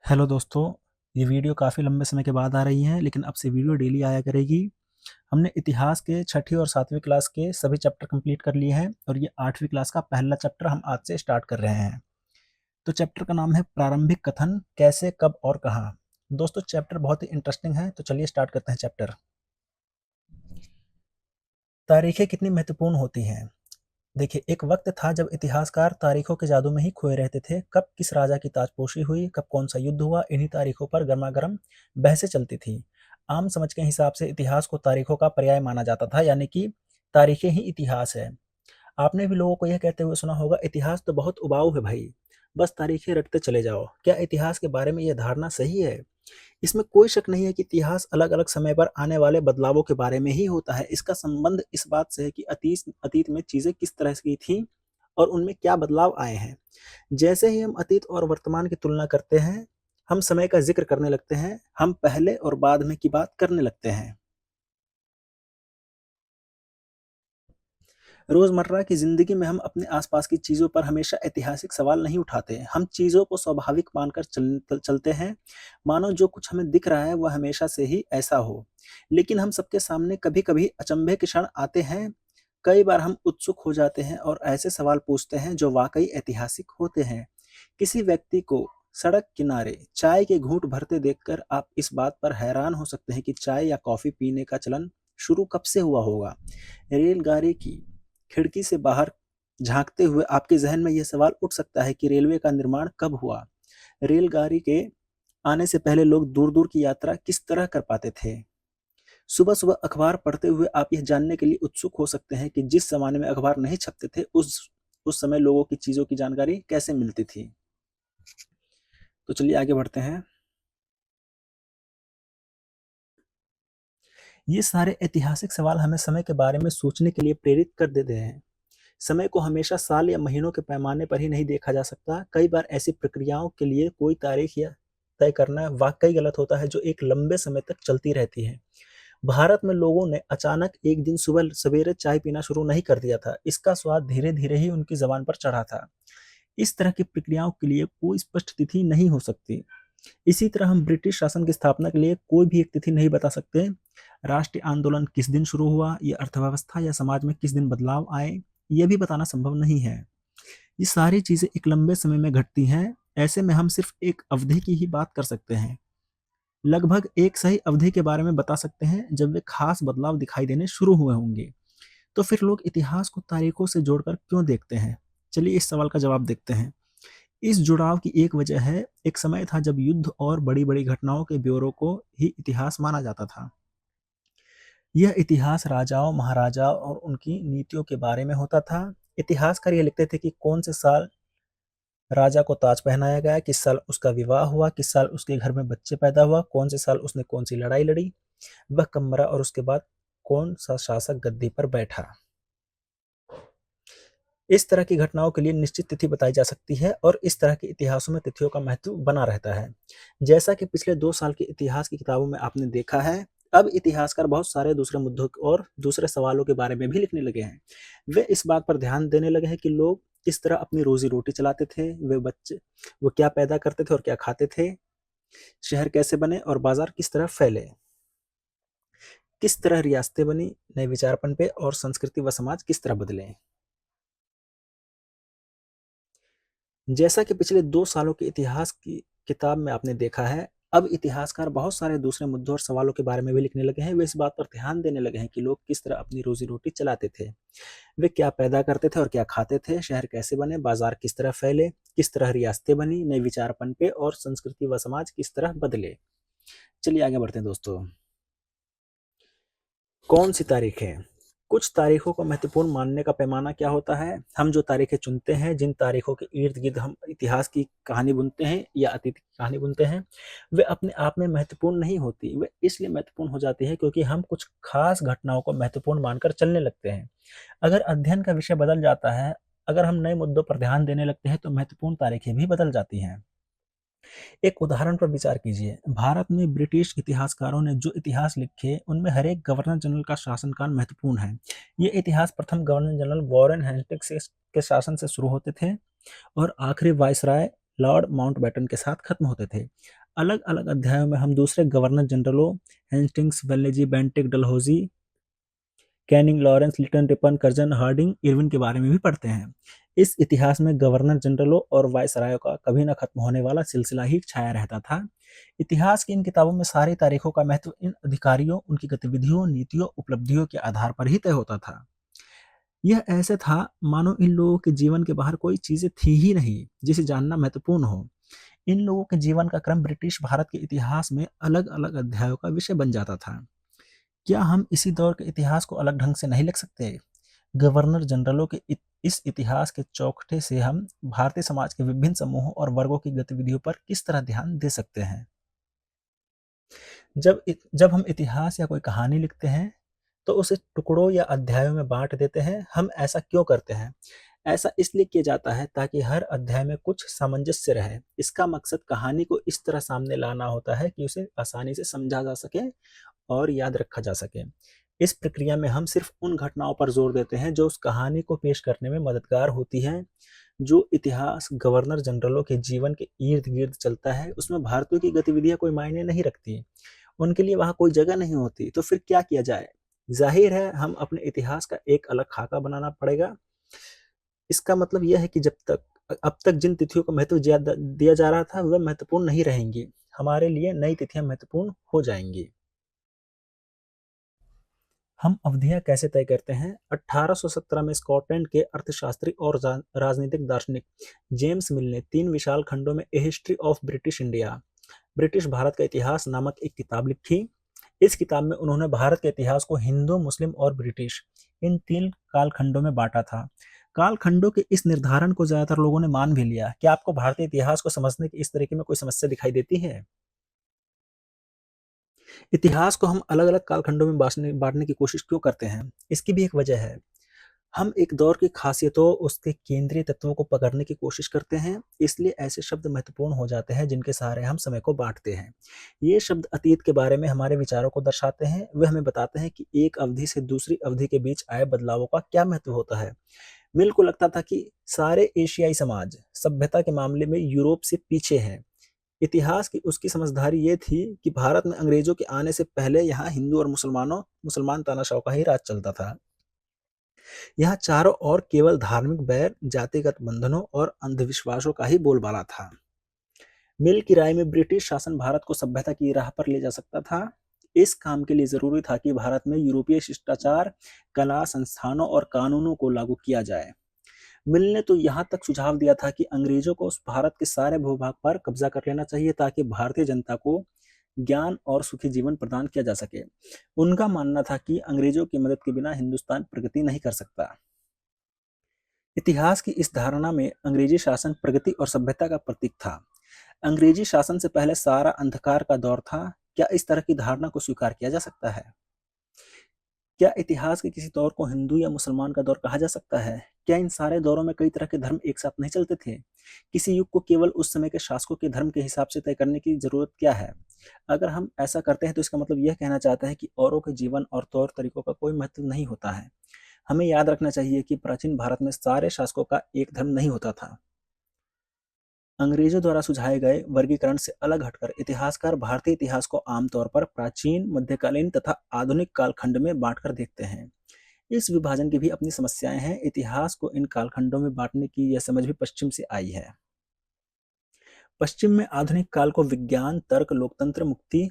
Hello दोस्तों, ये video काफ़ी लंबे समय के बाद आ रही है, लेकिन अब से वीडियो डेली आया करेगी। हमने इतिहास के छठी और 7वीं क्लास के सभी चैप्टर कंप्लीट कर लिए हैं और ये 8वीं क्लास का पहला चैप्टर हम आज से स्टार्ट कर रहे हैं। तो चैप्टर का नाम है प्रारंभिक कथन, कैसे, कब और कहाँ। दोस्तों चैप्टर बहुत ही इंटरेस्टिंग है, तो चलिए स्टार्ट करते हैं चैप्टर। तारीखें कितनी महत्वपूर्ण होती हैं। देखिए, एक वक्त था जब इतिहासकार तारीखों के जादू में ही खोए रहते थे। कब किस राजा की ताजपोशी हुई, कब कौन सा युद्ध हुआ, इन्हीं तारीखों पर गर्मागर्म बहसें चलती थी। आम समझ के हिसाब से इतिहास को तारीखों का पर्याय माना जाता था, यानी कि तारीखें ही इतिहास है। आपने भी लोगों को यह कहते हुए सुना होगा, इतिहास तो बहुत उबाऊ है भाई, बस तारीखें रटते चले जाओ। क्या इतिहास के बारे में यह धारणा सही है? इसमें कोई शक नहीं है कि इतिहास अलग-अलग समय पर आने वाले बदलावों के बारे में ही होता है। इसका संबंध इस बात से है कि अतीत में चीज़ें किस तरह की थीं और उनमें क्या बदलाव आए हैं। जैसे ही हम अतीत और वर्तमान की तुलना करते हैं, हम समय का ज़िक्र करने लगते हैं, हम पहले और बाद में की बात करने लगते हैं। रोज़मर्रा की ज़िंदगी में हम अपने आसपास की चीज़ों पर हमेशा ऐतिहासिक सवाल नहीं उठाते। हम चीज़ों को स्वाभाविक मानकर चलते हैं, मानो जो कुछ हमें दिख रहा है वह हमेशा से ही ऐसा हो। लेकिन हम सबके सामने कभी-कभी अचंभे के क्षण आते हैं। कई बार हम उत्सुक हो जाते हैं और ऐसे सवाल पूछते हैं जो वाक़ई ऐतिहासिक होते हैं। किसी व्यक्ति को सड़क किनारे चाय के घूँट भरते देखकर आप इस बात पर हैरान हो सकते हैं कि चाय या कॉफ़ी पीने का चलन शुरू कब से हुआ होगा। रेलगाड़ी की खिड़की से बाहर झांकते हुए आपके जहन में यह सवाल उठ सकता है कि रेलवे का निर्माण कब हुआ? रेलगाड़ी के आने से पहले लोग दूर-दूर की यात्रा किस तरह कर पाते थे? सुबह-सुबह अखबार पढ़ते हुए आप यह जानने के लिए उत्सुक हो सकते हैं कि जिस ज़माने में अखबार नहीं छपते थे, उस समय लोगों की चीज़ों की जानकारी कैसे मिलती थी? तो चलिए आगे बढ़ते हैं। ये सारे ऐतिहासिक सवाल हमें समय के बारे में सोचने के लिए प्रेरित कर देते हैं। समय को हमेशा साल या महीनों के पैमाने पर ही नहीं देखा जा सकता। कई बार ऐसी प्रक्रियाओं के लिए कोई तारीख या तय करना वाक़ई गलत होता है, जो एक लंबे समय तक चलती रहती है। भारत में लोगों ने अचानक एक दिन सुबह सवेरे चाय पीना शुरू नहीं कर दिया था। इसका स्वाद धीरे-धीरे ही उनकी ज़बान पर चढ़ा था। इस तरह की प्रक्रियाओं के लिए कोई स्पष्ट तिथि नहीं हो सकती। इसी तरह हम ब्रिटिश शासन की स्थापना के लिए कोई भी एक तिथि नहीं बता सकते। राष्ट्रीय आंदोलन किस दिन शुरू हुआ, या अर्थव्यवस्था या समाज में किस दिन बदलाव आए, ये भी बताना संभव नहीं है। ये सारी चीज़ें एक लंबे समय में घटती हैं। ऐसे में हम सिर्फ एक अवधि की ही बात कर सकते हैं। लगभग एक सही अवधि के बारे में बता सकते हैं जब वे खास बदलाव दिखाई देने शुरू हुए होंगे। तो फिर लोग इतिहास को तारीखों से जोड़कर क्यों देखते हैं? चलिए इस सवाल का जवाब देखते हैं। इस जुड़ाव की एक वजह है, एक समय था जब युद्ध और बड़ी-बड़ी घटनाओं के ब्यौरों को ही इतिहास माना जाता था। यह इतिहास राजाओं, महाराजाओं और उनकी नीतियों के बारे में होता था। इतिहासकार ये लिखते थे कि कौन से साल राजा को ताज पहनाया गया, किस साल उसका विवाह हुआ, किस साल उसके घर में बच्चे पैदा हुआ, कौन से साल उसने कौन सी लड़ाई लड़ी, वह कब मरा और उसके बाद कौन सा शासक गद्दी पर बैठा। इस तरह की घटनाओं के लिए निश्चित तिथि बताई जा सकती है और इस तरह के इतिहासों में तिथियों का महत्व बना रहता है। जैसा कि पिछले 2 साल के इतिहास की किताबों में आपने देखा है, अब इतिहासकार बहुत सारे दूसरे मुद्दों और दूसरे सवालों के बारे में भी लिखने लगे हैं। वे इस बात पर ध्यान देने लगे हैं कि लोग किस तरह अपनी रोज़ी-रोटी चलाते थे, वो क्या पैदा करते थे और क्या खाते थे, शहर कैसे बने और बाज़ार किस तरह फैले, किस तरह रियासतें बनी, नए विचार पनपे और संस्कृति व समाज किस तरह बदले। जैसा कि पिछले 2 सालों के इतिहास की किताब में आपने देखा है, अब इतिहासकार बहुत सारे दूसरे मुद्दों और सवालों के बारे में भी लिखने लगे हैं। वे इस बात पर ध्यान देने लगे हैं कि लोग किस तरह अपनी रोज़ी-रोटी चलाते थे। वे क्या पैदा करते थे और क्या खाते थे, शहर कैसे बने, बाज़ार किस तरह फैले, किस तरह रियासतें बनी, नए विचार पनपे और संस्कृति व समाज किस तरह बदले। चलिए आगे बढ़ते हैं दोस्तों। कौन-सी तारीखें? कुछ तारीखों को महत्वपूर्ण मानने का पैमाना क्या होता है? हम जो तारीखें चुनते हैं, जिन तारीखों के इर्द-गिर्द हम इतिहास की कहानी बुनते हैं या अतीत की कहानी बुनते हैं, वे अपने आप में महत्वपूर्ण नहीं होती। वे इसलिए महत्वपूर्ण हो जाती है क्योंकि हम कुछ खास घटनाओं को महत्वपूर्ण मानकर चलने लगते हैं। अगर अध्ययन का विषय बदल जाता है, अगर हम नए मुद्दों पर ध्यान देने लगते हैं, तो महत्वपूर्ण तारीखें भी बदल जाती हैं। एक उदाहरण पर विचार कीजिए। भारत में ब्रिटिश इतिहासकारों ने जो इतिहास लिखे, उनमें हर एक गवर्नर जनरल का शासनकाल महत्वपूर्ण है। ये इतिहास प्रथम गवर्नर जनरल वॉरेन हेस्टिंग्स के शासन से शुरू होते थे और आखिरी वायसराय लॉर्ड माउंटबेटन के साथ खत्म होते थे। अलग-अलग अध्यायों में हम दूसरे गवर्नर जनरलों Hastings, Wellesley, Bentinck, Dalhousie, Canning, Lawrence, Lytton, Ripon, Curzon, Hardinge, Irwin के बारे में भी पढ़ते हैं। इस इतिहास में गवर्नर जनरलों और वायसरायों का कभी न खत्म होने वाला सिलसिला ही छाया रहता था। इतिहास की इन किताबों में सारी तारीखों का महत्व इन अधिकारियों, उनकी गतिविधियों, नीतियों, उपलब्धियों के आधार पर ही तय होता था। यह ऐसे था मानो इन लोगों के जीवन के बाहर कोई चीजें थी ही नहीं जिसे जानना महत्वपूर्ण हो। इन लोगों के जीवन का क्रम ब्रिटिश भारत के इतिहास में अलग-अलग अध्यायों का विषय बन जाता था। क्या हम इसी दौर के इतिहास को अलग ढंग से नहीं लिख सकते? गवर्नर जनरलों के इस इतिहास के चौखटे से हम भारतीय समाज के विभिन्न समूहों और वर्गों की गतिविधियों पर किस तरह ध्यान दे सकते हैं? जब हम इतिहास या कोई कहानी लिखते हैं, तो उसे टुकड़ों या अध्यायों में बाँट देते हैं। हम ऐसा क्यों करते हैं? ऐसा इसलिए किया जाता है ताकि हर अध्याय में कुछ सामंजस्य रहे। इसका मकसद कहानी को इस तरह सामने लाना होता है कि उसे आसानी से समझा जा सके और याद रखा जा सके। इस प्रक्रिया में हम सिर्फ उन घटनाओं पर जोर देते हैं जो उस कहानी को पेश करने में मददगार होती हैं। जो इतिहास गवर्नर जनरलों के जीवन के इर्द-गिर्द चलता है, उसमें भारतीयों की गतिविधियाँ कोई मायने नहीं रखती। उनके लिए वहाँ कोई जगह नहीं होती, तो फिर क्या किया जाए? ज़ाहिर है हम अपने इतिहास का एक अलग खाका बनाना पड़ेगा। इसका मतलब यह है कि अब तक जिन तिथियों को महत्व ज़्यादा दिया जा रहा था, वह महत्वपूर्ण नहीं रहेंगी। हमारे लिए नई तिथियाँ महत्वपूर्ण हो जाएँगी। हम अवधियाँ कैसे तय करते हैं? 1817 में स्कॉटलैंड के अर्थशास्त्री और राजनीतिक दार्शनिक जेम्स मिल ने 3 विशाल खंडों में a history of British India, British भारत का इतिहास नामक एक किताब लिखी। इस किताब में उन्होंने भारत के इतिहास को हिंदू, मुस्लिम और ब्रिटिश इन 3 कालखंडों में बाँटा था। कालखंडों के इस निर्धारण को ज़्यादातर लोगों ने मान भी लिया। क्या आपको भारतीय इतिहास को समझने की इस तरीके में कोई समस्या दिखाई देती है? इतिहास को हम अलग-अलग कालखंडों में बाँटने बाँटने की कोशिश क्यों करते हैं? इसकी भी एक वजह है। हम एक दौर की खासियतों, उसके केंद्रीय तत्वों को पकड़ने की कोशिश करते हैं, इसलिए ऐसे शब्द महत्वपूर्ण हो जाते हैं जिनके सहारे हम समय को बाँटते हैं। ये शब्द अतीत के बारे में हमारे विचारों को दर्शाते हैं, वे हमें बताते हैं कि एक अवधि से दूसरी अवधि के बीच आए बदलावों का क्या महत्व होता है। मिल को लगता था कि सारे एशियाई समाज सभ्यता के मामले में यूरोप से पीछे हैं। इतिहास की उसकी समझदारी ये थी कि भारत में अंग्रेजों के आने से पहले यहाँ हिंदू और मुसलमान तानाशाह का ही राज चलता था। यहाँ चारों ओर केवल धार्मिक बैर, जातिगत बंधनों और अंधविश्वासों का ही बोलबाला था। मिल की राय में ब्रिटिश शासन भारत को सभ्यता की राह पर ले जा सकता था। इस काम के लिए जरूरी था कि भारत में यूरोपीय शिष्टाचार, कला, संस्थानों और कानूनों को लागू किया जाए। मिल ने तो यहाँ तक सुझाव दिया था कि अंग्रेजों को उस भारत के सारे भूभाग पर कब्जा कर लेना चाहिए ताकि भारतीय जनता को ज्ञान और सुखी जीवन प्रदान किया जा सके। उनका मानना था कि अंग्रेजों की मदद के बिना हिंदुस्तान प्रगति नहीं कर सकता। इतिहास की इस धारणा में अंग्रेजी शासन प्रगति और सभ्यता का प्रतीक था। अंग्रेजी शासन से पहले सारा अंधकार का दौर था। क्या इस तरह की धारणा को स्वीकार किया जा सकता है? क्या इतिहास के किसी दौर को हिंदू या मुसलमान का दौर कहा जा सकता है? क्या इन सारे दौरों में कई तरह के धर्म एक साथ नहीं चलते थे? किसी युग को केवल उस समय के शासकों के धर्म के हिसाब से तय करने की जरूरत क्या है? अगर हम ऐसा करते हैं तो इसका मतलब यह कहना चाहते हैं कि औरों के जीवन और तौर तरीकों का कोई महत्व नहीं होता है। हमें याद रखना चाहिए कि प्राचीन भारत में सारे शासकों का एक धर्म नहीं होता था। अंग्रेजों द्वारा सुझाए गए वर्गीकरण से अलग हटकर इतिहासकार भारतीय इतिहास को आमतौर पर प्राचीन, मध्यकालीन तथा आधुनिक कालखंड में बांटकर देखते हैं। इस विभाजन की भी अपनी समस्याएं हैं। इतिहास को इन कालखंडों में बांटने की यह समझ भी पश्चिम से आई है। पश्चिम में आधुनिक काल को विज्ञान, तर्क, लोकतंत्र, मुक्ति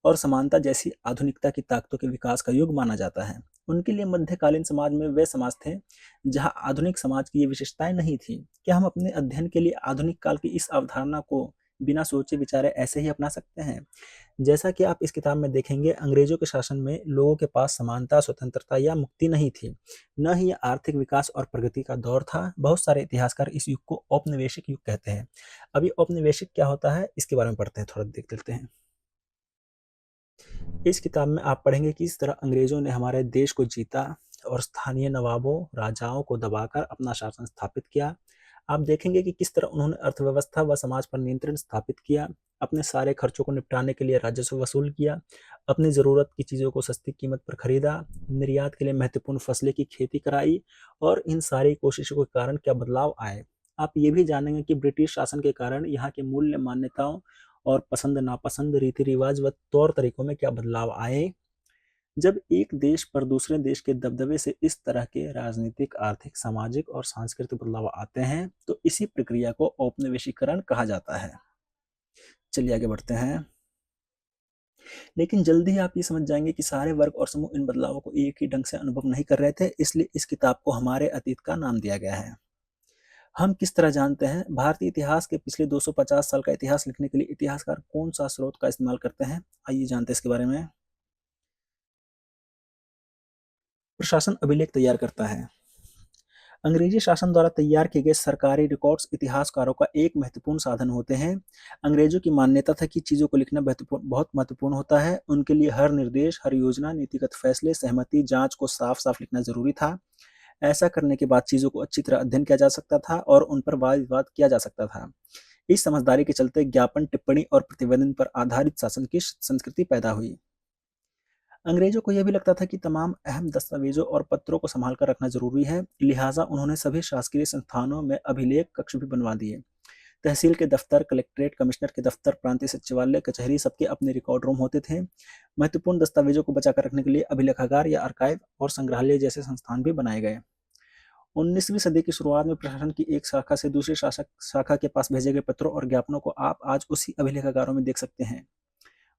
और समानता जैसी आधुनिकता की ताकतों के विकास का युग माना जाता है। उनके लिए मध्यकालीन समाज में वे समाज थे जहां आधुनिक समाज की ये विशेषताएं नहीं थी। क्या हम अपने अध्ययन के लिए आधुनिक काल की इस अवधारणा को बिना सोचे विचारे ऐसे ही अपना सकते हैं? जैसा कि आप इस किताब में देखेंगे, अंग्रेजों के शासन में लोगों के पास समानता, स्वतंत्रता या मुक्ति नहीं थी। न ही यह आर्थिक विकास और प्रगति का दौर था। बहुत सारे इतिहासकार इस युग को औपनिवेशिक युग कहते हैं। अभी औपनिवेशिक क्या होता है इसके बारे में पढ़ते हैं, थोड़ा देख लेते हैं। इस किताब में आप पढ़ेंगे कि किस तरह अंग्रेजों ने हमारे देश को जीता और स्थानीय नवाबों, राजाओं को दबाकर अपना शासन स्थापित किया। आप देखेंगे कि किस तरह उन्होंने अर्थव्यवस्था व समाज पर नियंत्रण स्थापित किया, अपने सारे खर्चों को निपटाने के लिए राजस्व वसूल किया, अपनी ज़रूरत की चीज़ों को सस्ती कीमत पर खरीदा, निर्यात के लिए महत्वपूर्ण फसलें की खेती कराई और इन सारी कोशिशों के कारण क्या बदलाव आए। आप ये भी जानेंगे कि ब्रिटिश शासन के कारण यहाँ के मूल्य, मान्यताओं और पसंद-नापसंद, रीति-रिवाज व तौर-तरीकों में क्या बदलाव आए। जब एक देश पर दूसरे देश के दबदबे से इस तरह के राजनीतिक, आर्थिक, सामाजिक और सांस्कृतिक बदलाव आते हैं, तो इसी प्रक्रिया को औपनिवेशीकरण कहा जाता है। चलिए आगे बढ़ते हैं। लेकिन जल्दी ही आप ये समझ जाएंगे कि सारे वर्ग और समूह इन बदलावों को एक ही ढंग से अनुभव नहीं कर रहे थे, इसलिए इस किताब को हमारे अतीत का नाम दिया गया है। हम किस तरह जानते हैं? भारतीय इतिहास के पिछले 250 साल का इतिहास लिखने के लिए इतिहासकार कौन सा स्रोत का इस्तेमाल करते हैं? आइए जानते हैं इसके बारे में। प्रशासन अभिलेख तैयार करता है। अंग्रेजी शासन द्वारा तैयार किए गए सरकारी रिकॉर्ड्स इतिहासकारों का एक महत्वपूर्ण साधन होते हैं। अंग्रेजों की मान्यता था कि चीज़ों को लिखना बहुत महत्वपूर्ण होता है। उनके लिए हर निर्देश, हर योजना, नीतिगत फैसले, सहमति, जांच को साफ-साफ लिखना जरूरी था। ऐसा करने के बाद चीज़ों को अच्छी तरह अध्ययन किया जा सकता था और उन पर वाद-विवाद किया जा सकता था। इस समझदारी के चलते ज्ञापन, टिप्पणी और प्रतिवेदन पर आधारित शासन की संस्कृति पैदा हुई। अंग्रेजों को यह भी लगता था कि तमाम अहम दस्तावेजों और पत्रों को संभाल कर रखना जरूरी है, लिहाजा उन्होंने सभी शासकीय संस्थानों में अभिलेख कक्ष भी बनवा दिए। तहसील के दफ्तर, कलेक्ट्रेट, कमिश्नर के दफ्तर, प्रांतीय सचिवालय, कचहरी सबके अपने रिकॉर्ड रूम होते थे। महत्वपूर्ण दस्तावेजों को बचाकर रखने के लिए अभिलेखागार या आर्काइव और संग्रहालय जैसे संस्थान भी बनाए गए। 19वीं सदी की शुरुआत में प्रशासन की एक शाखा से दूसरी शाखा के पास भेजे गए पत्रों और ज्ञापनों को आप आज उसी अभिलेखागारों में देख सकते हैं।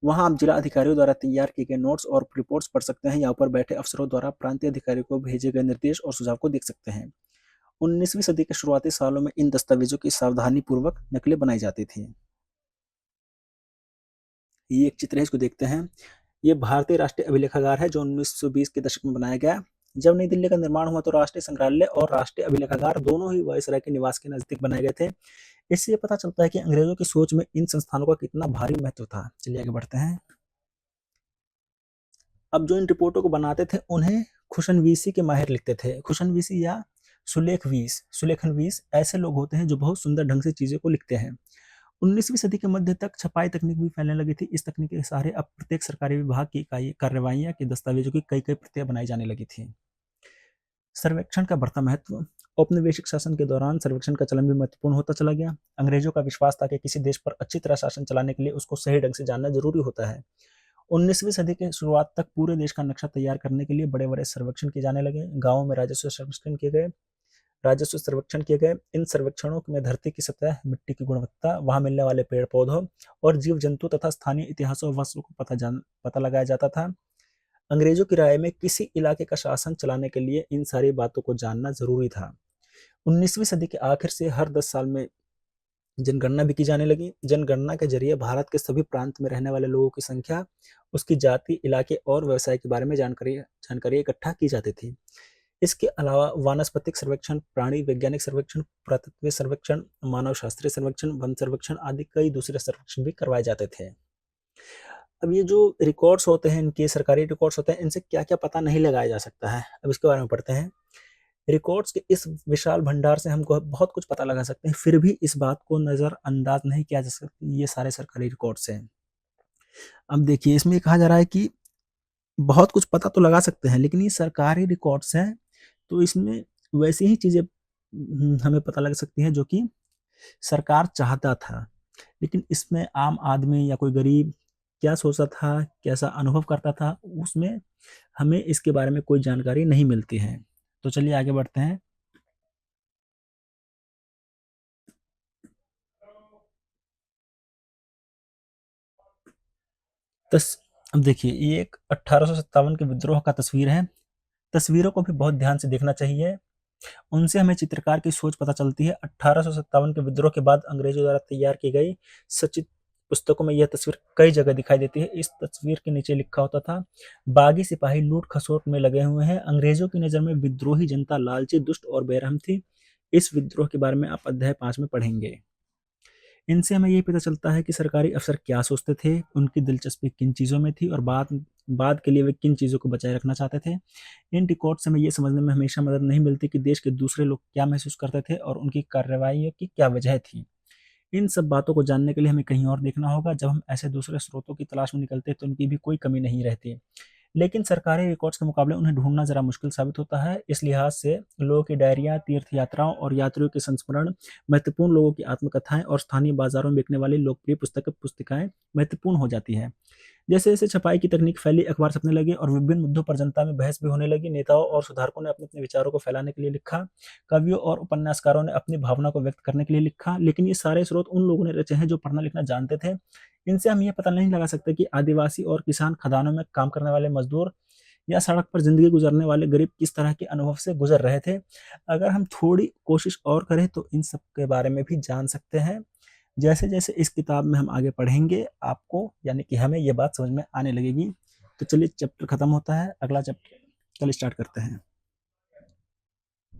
वहां आप जिला अधिकारियों द्वारा तैयार किए गए नोट्स और रिपोर्ट्स पढ़ सकते हैं या ऊपर बैठे अफसरों द्वारा प्रांतीय अधिकारियों को भेजे गए निर्देश और सुझाव को देख सकते हैं। 19वीं सदी के शुरुआती सालों में इन दस्तावेजों की सावधानीपूर्वक नकलें बनाई जाती थी। ये एक चित्र है, इसको देखते हैं। ये भारतीय राष्ट्रीय अभिलेखागार है जो 1920 के दशक में बनाया गया। जब नई दिल्ली का निर्माण हुआ तो राष्ट्रीय संग्रहालय और राष्ट्रीय अभिलेखागार दोनों ही वायसराय के निवास के नजदीक बनाए गए थे। इससे ये पता चलता है कि अंग्रेजों की सोच में इन संस्थानों का कितना भारी महत्व था। चलिए आगे बढ़ते हैं। अब जो इन रिपोर्टों को बनाते थे उन्हें खुशनवीसी के माहिर लिखते थे। खुशनवीसी या सुलेखनवीस ऐसे लोग होते हैं जो बहुत सुंदर ढंग से चीज़ों को लिखते हैं। 19वीं सदी के मध्य तक छपाई तकनीक भी फैलने लगी थी। इस तकनीक के सहारे अब प्रत्येक सरकारी विभाग की इकाई कार्रवाइयाँ के दस्तावेजों की कई प्रतियां बनाई जाने लगी थी। सर्वेक्षण का बढ़ता महत्व। औपनिवेशिक शासन के दौरान सर्वेक्षण का चलन भी महत्वपूर्ण होता चला गया। अंग्रेजों का विश्वास था कि किसी देश पर अच्छी तरह शासन चलाने के लिए उसको सही ढंग से जानना जरूरी होता है। 19वीं सदी के शुरुआत तक पूरे देश का नक्शा तैयार करने के लिए बड़े-बड़े सर्वेक्षण किए जाने लगे। गाँवों में राजस्व सर्वेक्षण किए गए। इन सर्वेक्षणों में धरती की सतह, मिट्टी की गुणवत्ता, वहां मिलने वाले पेड़ पौधों और जीव जंतु तथा स्थानीय इतिहासों वस्तु को पता लगाया जाता था। अंग्रेजों की राय में किसी इलाके का शासन चलाने के लिए इन सारी बातों को जानना जरूरी था। 19वीं सदी के आखिर से हर 10 साल में जनगणना भी की जाने लगी। जनगणना के जरिए भारत के सभी प्रांत में रहने वाले लोगों की संख्या, उसकी जाति, इलाके और व्यवसाय के बारे में जानकारी इकट्ठा की जाती थी। इसके अलावा वानस्पतिक सर्वेक्षण, प्राणी वैज्ञानिक सर्वेक्षण, पुरातत्व सर्वेक्षण, मानव शास्त्रीय सर्वेक्षण, वन सर्वेक्षण आदि कई दूसरे सर्वेक्षण भी करवाए जाते थे। अब ये जो रिकॉर्ड्स होते हैं, इनके सरकारी रिकॉर्ड्स होते हैं, इनसे क्या-क्या पता नहीं लगाया जा सकता है। अब इसके बारे में पढ़ते हैं। रिकॉर्ड्स के इस विशाल भंडार से हमको बहुत कुछ पता लगा सकते हैं, फिर भी इस बात को नज़रअंदाज नहीं किया जा सकता, ये सारे सरकारी रिकॉर्ड्स हैं। अब देखिए, इसमें कहा जा रहा है कि बहुत कुछ पता तो लगा सकते हैं, लेकिन ये सरकारी रिकॉर्ड्स हैं, तो इसमें वैसी ही चीज़ें हमें पता लग सकती हैं जो कि सरकार चाहता था। लेकिन इसमें आम आदमी या कोई गरीब क्या सोचता था, कैसा अनुभव करता था, उसमें हमें इसके बारे में कोई जानकारी नहीं मिलती है। तो चलिए आगे बढ़ते हैं। तस अब देखिए, ये एक 1857 के विद्रोह का तस्वीर है। तस्वीरों को भी बहुत ध्यान से देखना चाहिए। उनसे हमें चित्रकार की सोच पता चलती है। 1857 के विद्रोह के बाद अंग्रेजों द्वारा तैयार की गई सचित्र पुस्तकों में यह तस्वीर कई जगह दिखाई देती है। इस तस्वीर के नीचे लिखा होता था, बागी सिपाही लूट खसोट में लगे हुए हैं। अंग्रेजों की नज़र में विद्रोही जनता लालची, दुष्ट और बेरहम थी। इस विद्रोह के बारे में आप अध्याय 5 में पढ़ेंगे। इनसे हमें ये पता चलता है कि सरकारी अफसर क्या सोचते थे, उनकी दिलचस्पी किन चीज़ों में थी और बाद बाद के लिए वे किन चीज़ों को बचाए रखना चाहते थे। इन रिकॉर्ड से हमें ये समझने में हमेशा मदद नहीं मिलती कि देश के दूसरे लोग क्या महसूस करते थे और उनकी कार्रवाइयों की क्या वजह थी। इन सब बातों को जानने के लिए हमें कहीं और देखना होगा। जब हम ऐसे दूसरे स्रोतों की तलाश में निकलते हैं तो उनकी भी कोई कमी नहीं रहती। लेकिन सरकारी रिकॉर्ड्स के मुकाबले उन्हें ढूंढना जरा मुश्किल साबित होता है। इस लिहाज से लोगों की डायरियाँ, तीर्थ यात्राओं और यात्रियों के संस्मरण, महत्वपूर्ण लोगों की आत्मकथाएं और स्थानीय बाजारों में बिकने वाली लोकप्रिय पुस्तिकाएं महत्वपूर्ण हो जाती हैं। जैसे-जैसे छपाई की तकनीक फैली, अखबार छपने लगे और विभिन्न मुद्दों पर जनता में बहस भी होने लगी, नेताओं और सुधारकों ने अपने-अपने विचारों को फैलाने के लिए लिखा, कवियों और उपन्यासकारों ने अपनी भावना को व्यक्त करने के लिए लिखा, लेकिन ये सारे स्रोत उन लोगों ने रचे हैं जो पढ़ना-लिखना जानते थे। इनसे हम ये पता नहीं लगा सकते कि आदिवासी और किसान, खदानों में काम करने वाले मजदूर या सड़क पर ज़िंदगी गुज़रने वाले गरीब किस तरह के अनुभव से गुज़र रहे थे। अगर हम थोड़ी कोशिश और करें तो इन सब के बारे में भी जान सकते हैं। जैसे-जैसे इस किताब में हम आगे पढ़ेंगे, आपको यानी कि हमें ये बात समझ में आने लगेगी। तो चलिए चैप्टर खत्म होता है, अगला चैप्टर कल स्टार्ट करते हैं।